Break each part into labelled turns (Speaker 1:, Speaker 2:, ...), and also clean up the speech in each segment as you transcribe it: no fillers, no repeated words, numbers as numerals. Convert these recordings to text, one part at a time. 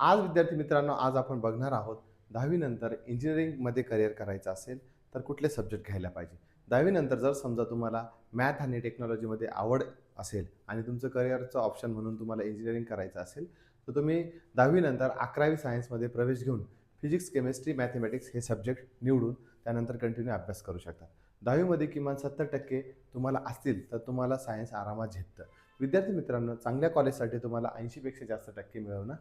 Speaker 1: आज विद्यार्थी मित्रांनो, आज आपण बघणार आहोत 10वी नंतर इंजिनिअरिंगमध्ये करिअर करायचं असेल, तर कुठले सब्जेक्ट घ्यायला पाहिजे. 10वी नंतर जर समजा तुम्हाला मॅथ आणि टेक्नॉलॉजीमध्ये आवड असेल आणि तुमचं करिअरचं ऑप्शन म्हणून तुम्हाला इंजिनिअरिंग करायचं असेल, तर तुम्ही 10वी नंतर 11वी सायन्समध्ये प्रवेश घेऊन फिजिक्स, केमिस्ट्री, मॅथेमॅटिक्स हे सब्जेक्ट निवडून त्यानंतर कंटिन्यू अभ्यास करू शकता. 10वी मध्ये किमान 70% तुम्हाला असतील, तर तुम्हाला सायन्स आरामात झेपतं. विद्यार्थी मित्रांनो, चांगल्या कॉलेजसाठी तुम्हाला 80 पेक्षा जास्त टक्के मिळवणं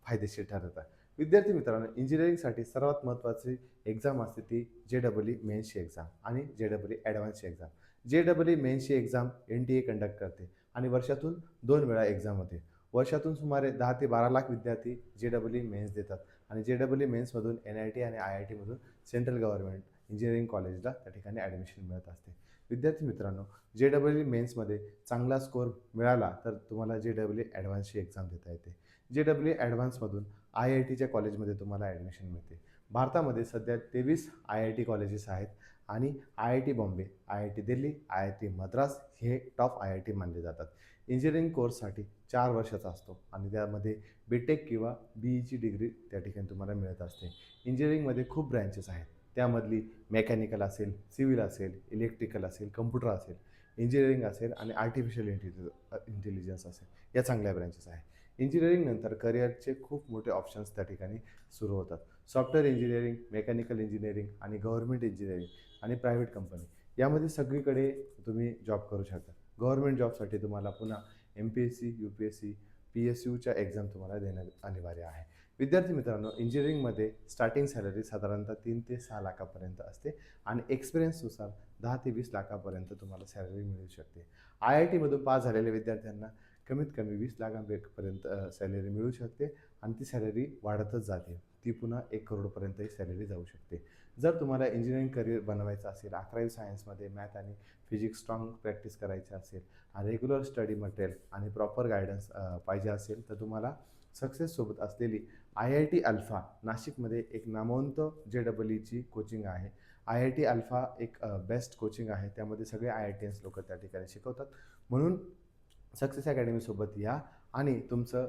Speaker 1: फायदेशीर ठरतं. विद्यार्थी मित्रांनो, इंजिनिअरिंगसाठी सर्वात महत्त्वाची एक्झाम असते ती जे-डबल-ई मेन्सची एक्झाम आणि जे-डबल-ई ॲडव्हान्सची एक्झाम. जे-डबल-ई मेन्सची एक्झाम एन-टी-ए कंडक्ट करते आणि वर्षातून 2 वेळा एक्झाम होते. वर्षातून सुमारे 10 ते 12 लाख विद्यार्थी जे-डबल-ई मेन्स देतात आणि जे-डबल-ई मेन्समधून एन-आय-टी आणि आय-आय-टीमधून सेंट्रल गव्हर्नमेंट इंजिनिअरिंग कॉलेजला त्या ठिकाणी ॲडमिशन मिळत असते. विद्यार्थी मित्रांनो, जे-डबल-ई मेन्समध्ये चांगला स्कोर मिळाला तर तुम्हाला जे-डबल-ई ॲडव्हान्सची एक्झाम देता येते. जे-डबल-ई ॲडव्हान्समधून आय-आय-टीच्या कॉलेजमध्ये तुम्हाला ॲडमिशन मिळते. भारतामध्ये सध्या 23 आय-आय-टी कॉलेजेस आहेत आणि IIT Bombay, IIT Delhi, IIT Madras हे टॉप आय-आय-टी मानले जातात. इंजिनिअरिंग कोर्ससाठी 4 वर्षाचा असतो आणि त्यामध्ये बी-टेक किंवा बी-ईची डिग्री त्या ठिकाणी तुम्हाला मिळत असते. इंजिनिअरिंगमध्ये खूप ब्रँचेस आहेत. त्यामधली मेकॅनिकल असेल, सिव्हिल असेल, इलेक्ट्रिकल असेल, कम्प्युटर असेल, इंजिनिअरिंग असेल आणि आर्टिफिशियल इंटेलिजन्स असेल, या चांगल्या ब्रँचेस आहेत. इंजिनिअरिंगनंतर करिअरचे खूप मोठे ऑप्शन्स त्या ठिकाणी सुरू होतात. सॉफ्टवेअर इंजिनिअरिंग, मेकॅनिकल इंजिनिअरिंग आणि गव्हर्नमेंट इंजिनिअरिंग आणि प्रायव्हेट कंपनी यामध्ये सगळीकडे तुम्ही जॉब करू शकता. गव्हर्नमेंट जॉबसाठी तुम्हाला पुन्हा एम-पी-एस-सी, यू-पी-एस-सी, पी-एस-यूच्या एक्झाम तुम्हाला देणं अनिवार्य आहे. विद्यार्थी मित्रांनो, इंजिनिअरिंगमध्ये स्टार्टिंग सॅलरी साधारणतः 3 ते 6 लाखापर्यंत असते आणि एक्सपिरियन्सनुसार 10 ते 20 लाखापर्यंत तुम्हाला सॅलरी मिळू शकते. आय-आय-टीमधून पास झालेल्या विद्यार्थ्यांना कमीत कमी 20 लाखांपर्यंत सॅलरी मिळू शकते आणि ती सॅलरी वाढतच जाते. ती पुन्हा 1 करोडपर्यंतही सॅलरी जाऊ शकते. जर तुम्हाला इंजिनिअरिंग करिअर बनवायचं असेल, 11वी सायन्समध्ये मॅथ आणि फिजिक्स स्ट्राँग प्रॅक्टिस करायची असेल, रेग्युलर स्टडी मटेरियल आणि प्रॉपर गाईडन्स पाहिजे असेल, तर तुम्हाला सक्सेससोबत असलेली आय-आय-टी अल्फा नाशिकमध्ये एक नामवंत जे-डबल-ईची कोचिंग आहे. आय-आय-टी अल्फा एक बेस्ट कोचिंग आहे. त्यामध्ये सगळे आय-आय-टीयन्स लोकं त्या ठिकाणी शिकवतात. म्हणून सक्सेस अकॅडमीसोबत या आणि तुमचं